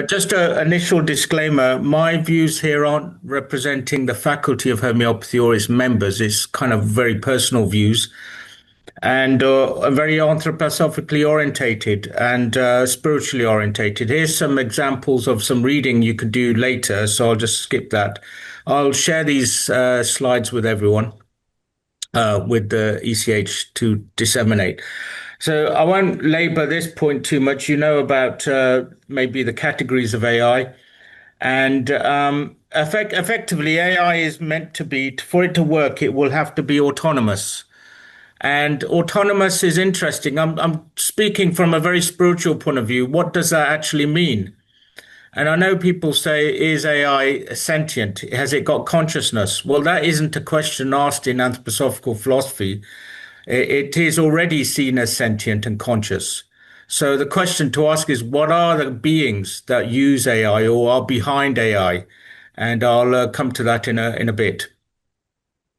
Just an initial disclaimer. My views here aren't representing the Faculty of Homeopathy or its members. It's kind of very personal views and are very anthroposophically orientated and spiritually orientated. Here's some examples of some reading you could do later, so I'll just skip that. I'll share these slides with everyone with the ECH to disseminate. So I won't labor this point too much. You know about maybe the categories of AI. And effectively, AI is meant to be, for it to work, it will have to be autonomous. And autonomous is interesting. I'm speaking from a very spiritual point of view. What does that actually mean? And I know people say, is AI sentient? Has it got consciousness? Well, that isn't a question asked in anthroposophical philosophy. It is already seen as sentient and conscious. So the question to ask is, what are the beings that use AI or are behind AI? And I'll come to that in a bit.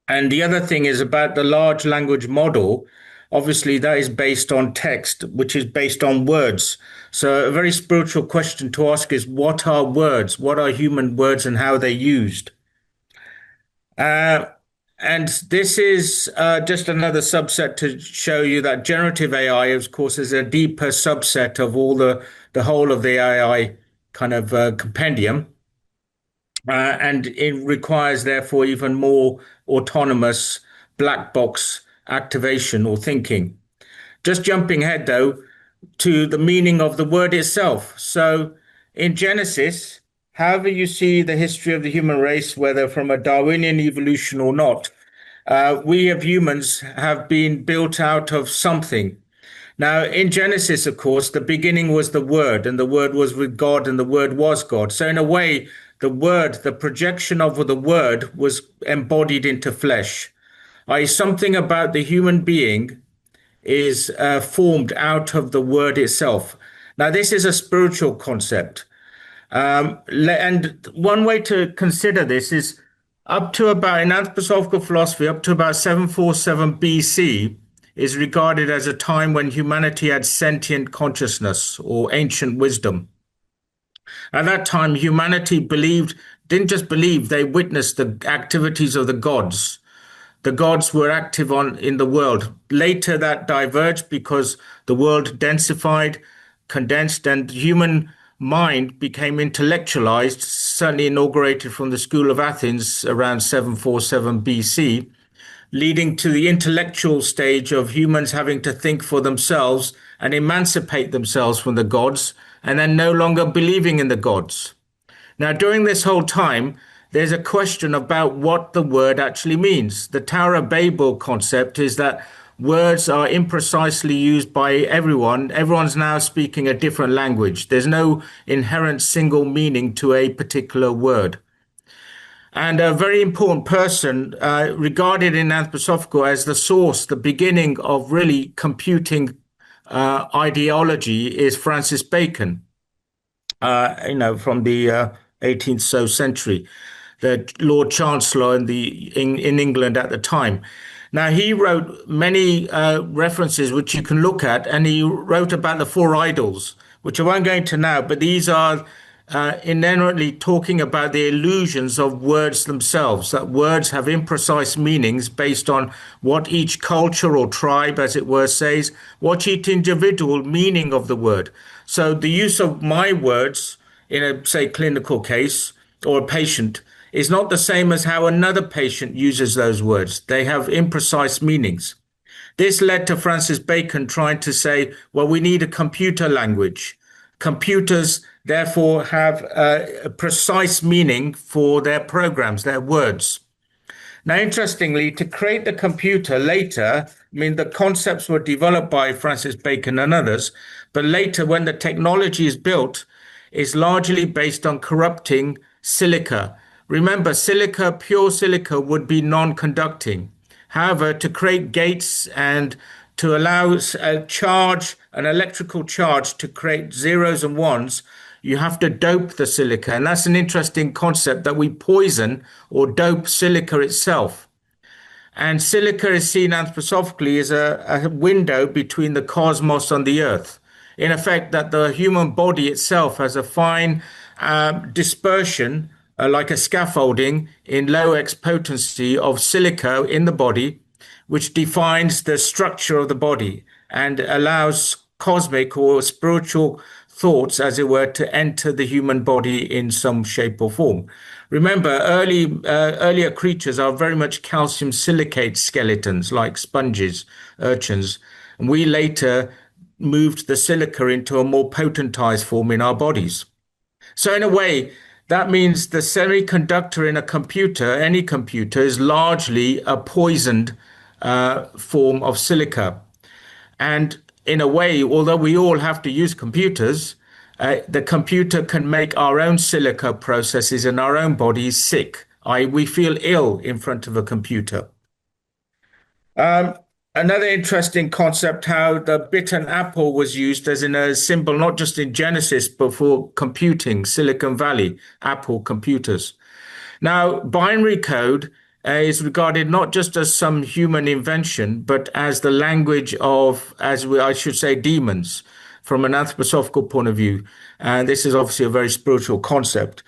And the other thing is about the large language model. Obviously, that is based on text, which is based on words. So a very spiritual question to ask is, what are words? What are human words and how they're used? Uh, and this is just another subset to show you that generative AI, of course, is a deeper subset of all the whole of the AI kind of compendium. And it requires, therefore, even more autonomous black box activation or thinking. Just jumping ahead, though, to the meaning of the word itself. So in Genesis, however you see the history of the human race, whether from a Darwinian evolution or not, we of humans have been built out of something. Now, in Genesis, of course, the beginning was the Word, and the Word was with God, and the Word was God. So, in a way, the Word, the projection of the Word, was embodied into flesh. I something about the human being is formed out of the Word itself. Now, this is a spiritual concept. And one way to consider this is up to about, in anthroposophical philosophy, up to about 747 BC is regarded as a time when humanity had sentient consciousness or ancient wisdom. At that time, humanity didn't just believe, they witnessed the activities of the gods. The gods were active in the world. Later, that diverged because the world densified, condensed, and human mind became intellectualized, certainly inaugurated from the School of Athens around 747 BC, leading to the intellectual stage of humans having to think for themselves and emancipate themselves from the gods, and then no longer believing in the gods. Now, during this whole time, there's a question about what the word actually means. The Tower of Babel concept is that words are imprecisely used by everyone. Everyone's now speaking a different language. There's no inherent single meaning to a particular word. And a very important person regarded in anthroposophical as the source, the beginning of really computing ideology is Francis Bacon, from the 18th so century, the Lord Chancellor in England at the time. Now, he wrote many references which you can look at, and he wrote about the four idols, which I won't go into now, but these are inherently talking about the illusions of words themselves, that words have imprecise meanings based on what each culture or tribe, as it were, says, what each individual meaning of the word. So the use of my words in a, say, clinical case or a patient is not the same as how another patient uses those words. They have imprecise meanings. This led to Francis Bacon trying to say, well, we need a computer language. Computers, therefore, have a precise meaning for their programs, their words. Now, interestingly, to create the computer later, I mean, the concepts were developed by Francis Bacon and others, but later, when the technology is built, is largely based on corrupting silica. Remember, silica, pure silica, would be non-conducting. However, to create gates and to allow a charge, an electrical charge, to create zeros and ones, you have to dope the silica. And that's an interesting concept, that we poison or dope silica itself. And silica is seen anthroposophically as a window between the cosmos and the earth. in effect, that the human body itself has a fine dispersion, like a scaffolding in low X potency of silica in the body, which defines the structure of the body and allows cosmic or spiritual thoughts, as it were, to enter the human body in some shape or form. Remember, earlier creatures are very much calcium silicate skeletons, like sponges, urchins. And we later moved the silica into a more potentized form in our bodies. So, in a way, that means the semiconductor in a computer, any computer, is largely a poisoned form of silica. And in a way, although we all have to use computers, the computer can make our own silica processes in our own bodies sick. We feel ill in front of a computer. Um, Another interesting concept, how the bitten apple was used as in a symbol, not just in Genesis, but for computing, Silicon Valley, Apple computers. Now, binary code is regarded not just as some human invention, but as the language of, I should say, demons from an anthroposophical point of view. And this is obviously a very spiritual concept.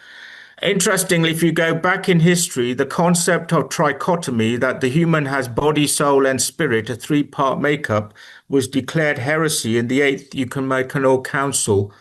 Interestingly, if you go back in history, the concept of trichotomy, that the human has body, soul, and spirit, a three-part makeup, was declared heresy in the Eighth Ecumenical Council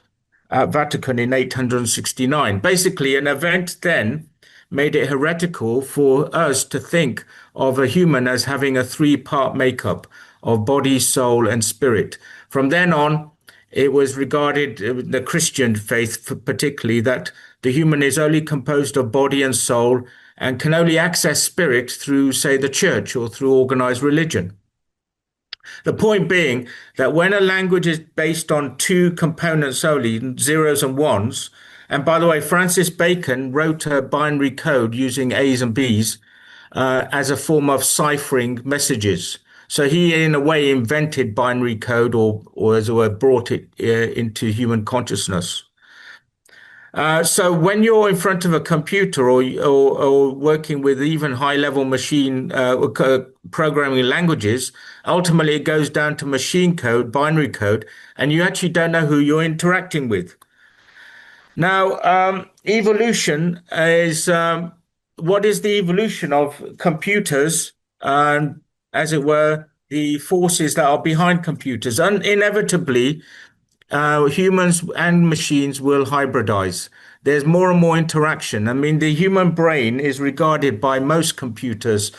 at Vatican in 869. Basically, an event then made it heretical for us to think of a human as having a three-part makeup of body, soul, and spirit. From then on, it was regarded, the Christian faith particularly, that the human is only composed of body and soul and can only access spirit through, say, the church or through organized religion. The point being that when a language is based on two components only, zeros and ones, and by the way, Francis Bacon wrote a binary code using A's and B's as a form of ciphering messages. So he, in a way, invented binary code, or as it were, brought it into human consciousness. So when you're in front of a computer or working with even high-level machine programming languages, ultimately it goes down to machine code, binary code, and you actually don't know who you're interacting with. Now, evolution is what is the evolution of computers and, as it were, the forces that are behind computers. And inevitably, humans and machines will hybridize. There's more and more interaction. I mean, the human brain is regarded by most computers,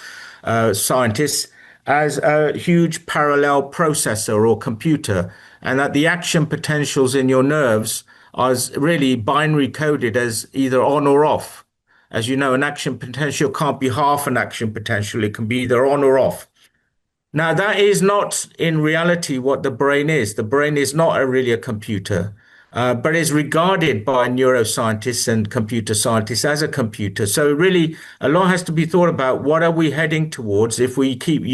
scientists, as a huge parallel processor or computer, and that the action potentials in your nerves are really binary coded as either on or off. As you know, an action potential can't be half an action potential. It can be either on or off. Now, that is not in reality what the brain is. The brain is not really a computer, but is regarded by neuroscientists and computer scientists as a computer. So really, a lot has to be thought about what are we heading towards if we keep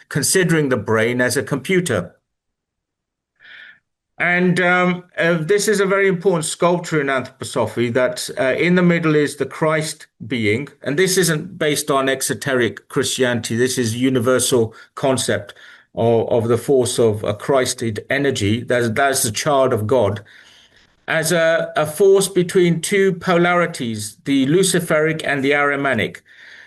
considering the brain as a computer. And this is a very important sculpture in anthroposophy that in the middle is the Christ being. And this isn't based on esoteric Christianity. This is universal concept of the force of a Christed energy. That's the child of God as a force between two polarities, the Luciferic and the Ahrimanic.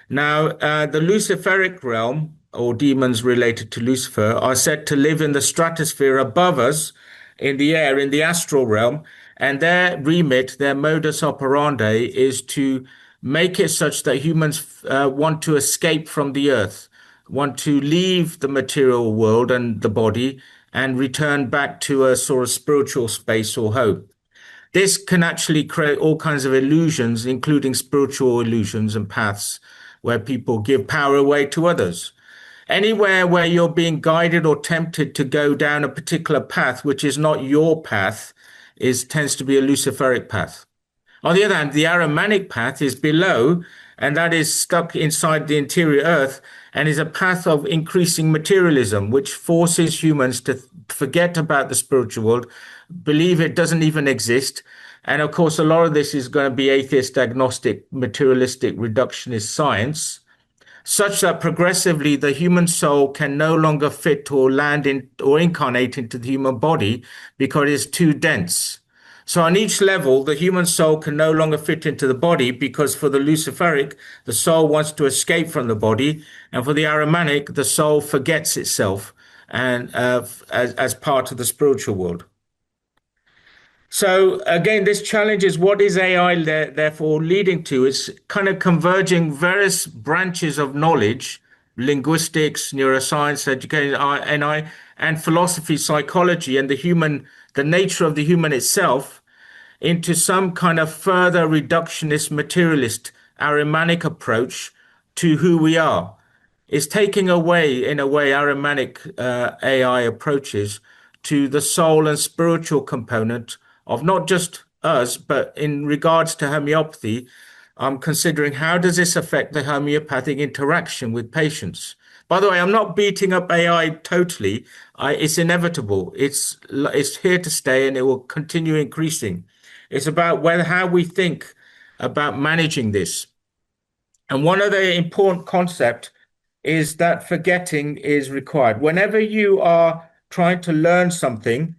Now, the Luciferic realm, or demons related to Lucifer, are said to live in the stratosphere above us, in the air, in the astral realm, and their remit, their modus operandi, is to make it such that humans want to escape from the earth, want to leave the material world and the body, and return back to a sort of spiritual space or home. This can actually create all kinds of illusions, including spiritual illusions and paths, where people give power away to others. Anywhere where you're being guided or tempted to go down a particular path, which is not your path, tends to be a Luciferic path. On the other hand, the Ahrimanic path is below, and that is stuck inside the interior earth, and is a path of increasing materialism, which forces humans to forget about the spiritual world, believe it doesn't even exist. And of course, a lot of this is going to be atheist, agnostic, materialistic, reductionist science. such that progressively the human soul can no longer fit or land in or incarnate into the human body because it's too dense. So on each level, the human soul can no longer fit into the body because for the Luciferic, the soul wants to escape from the body, and for the Aramanic, the soul forgets itself and as part of the spiritual world. So again, this challenge is what is AI therefore leading to? It's kind of converging various branches of knowledge, linguistics, neuroscience, education, NI, and philosophy, psychology, and the nature of the human itself into some kind of further reductionist, materialist, Ahrimanic approach to who we are. It's taking away, in a way, Ahrimanic AI approaches to the soul and spiritual component of not just us, but in regards to homeopathy, I'm considering how does this affect the homeopathic interaction with patients. By the way, I'm not beating up AI totally. It's inevitable. It's here to stay, and it will continue increasing. It's about whether how we think about managing this. And one of the important concepts is that forgetting is required. Whenever you are trying to learn something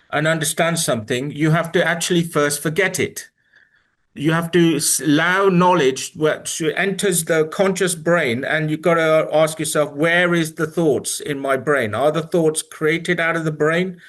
and understand something, you have to actually first forget it. You have to allow knowledge which enters the conscious brain, and you've got to ask yourself, where is the thoughts in my brain? Are the thoughts created out of the brain?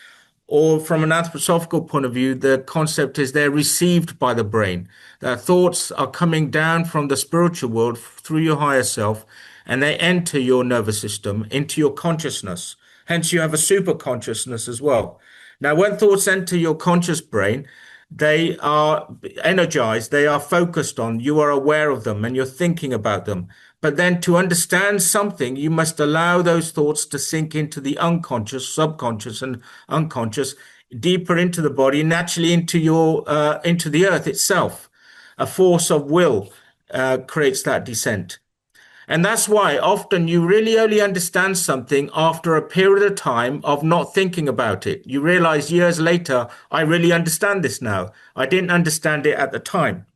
Or from an anthroposophical point of view, the concept is they're received by the brain. That thoughts are coming down from the spiritual world through your higher self, and they enter your nervous system into your consciousness. Hence, you have a super consciousness as well. Now, when thoughts enter your conscious brain, they are energized, they are focused on, you are aware of them and you're thinking about them. But then to understand something, you must allow those thoughts to sink into the unconscious, subconscious, and unconscious, deeper into the body, naturally into the earth itself. A force of will creates that descent. And that's why often you really only understand something after a period of time of not thinking about it. You realize years later, I really understand this now. I didn't understand it at the time.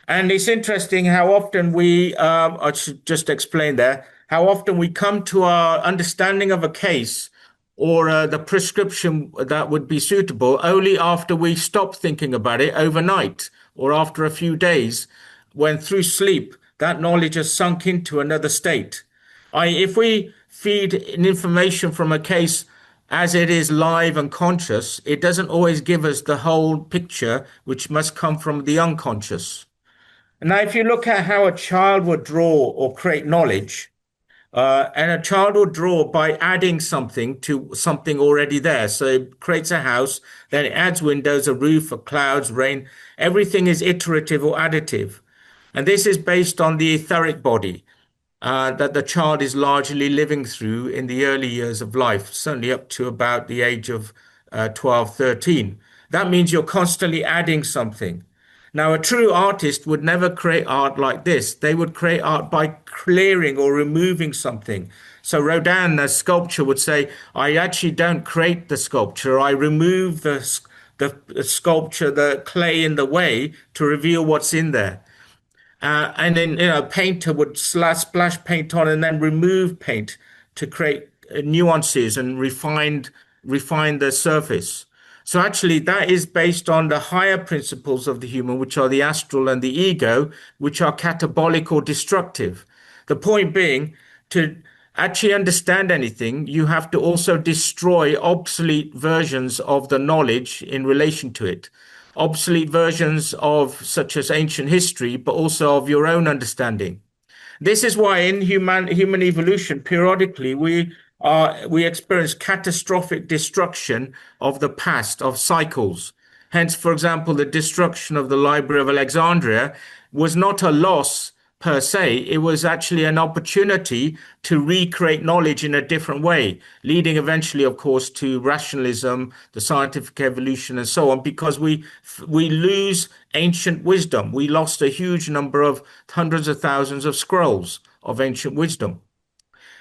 And it's interesting how often I should just explain there, how often we come to our understanding of a case or the prescription that would be suitable only after we stop thinking about it overnight or after a few days, when through sleep, that knowledge has sunk into another state. If we feed information from a case as it is live and conscious, it doesn't always give us the whole picture, which must come from the unconscious. Now, if you look at how a child would draw or create knowledge, and a child will draw by adding something to something already there. So it creates a house, then it adds windows, a roof, a clouds, rain. Everything is iterative or additive. And this is based on the etheric body that the child is largely living through in the early years of life, certainly up to about the age of 12, 13. That means you're constantly adding something. Now, a true artist would never create art like this. They would create art by clearing or removing something. So Rodin, the sculpture, would say, I actually don't create the sculpture. I remove the sculpture, the clay in the way to reveal what's in there. And then, a painter would splash paint on and then remove paint to create nuances and refine the surface. So actually, that is based on the higher principles of the human, which are the astral and the ego, which are catabolic or destructive. The point being, to actually understand anything, you have to also destroy obsolete versions of the knowledge in relation to it. Obsolete versions of such as ancient history, but also of your own understanding. This is why in human evolution, periodically we experience catastrophic destruction of the past, of cycles. Hence, for example, the destruction of the Library of Alexandria was not a loss per se. It was actually an opportunity to recreate knowledge in a different way, leading eventually, of course, to rationalism, the scientific evolution, and so on, because we lose ancient wisdom. We lost a huge number of hundreds of thousands of scrolls of ancient wisdom.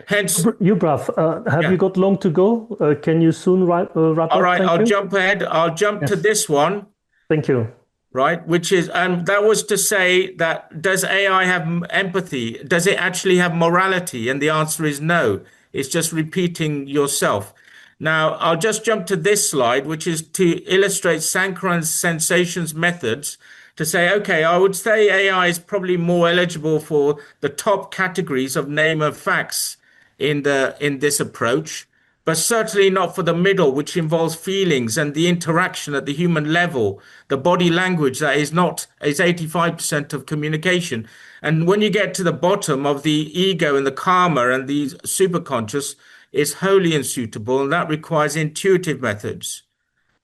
Hence, Yubraj, have yeah. you got long to go? Can you soon wrap All up? right, Thank I'll you. jump ahead. I'll jump to Yes, this one. thank you. right? Which is, and that was to say that does AI have empathy? Does it actually have morality? And the answer is no. It's just repeating yourself. Now, I'll just jump to this slide, which is to illustrate Sankaran's sensations methods to say, okay, I would say AI is probably more eligible for the top categories of name of facts in this approach, but certainly not for the middle, which involves feelings and the interaction at the human level, the body language that is 85% of communication. And when you get to the bottom of the ego and the karma and the superconscious, it's wholly unsuitable, and that requires intuitive methods.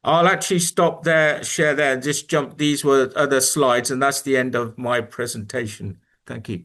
I'll actually stop there, share there, and just jump. These were other slides, and that's the end of my presentation. Thank you.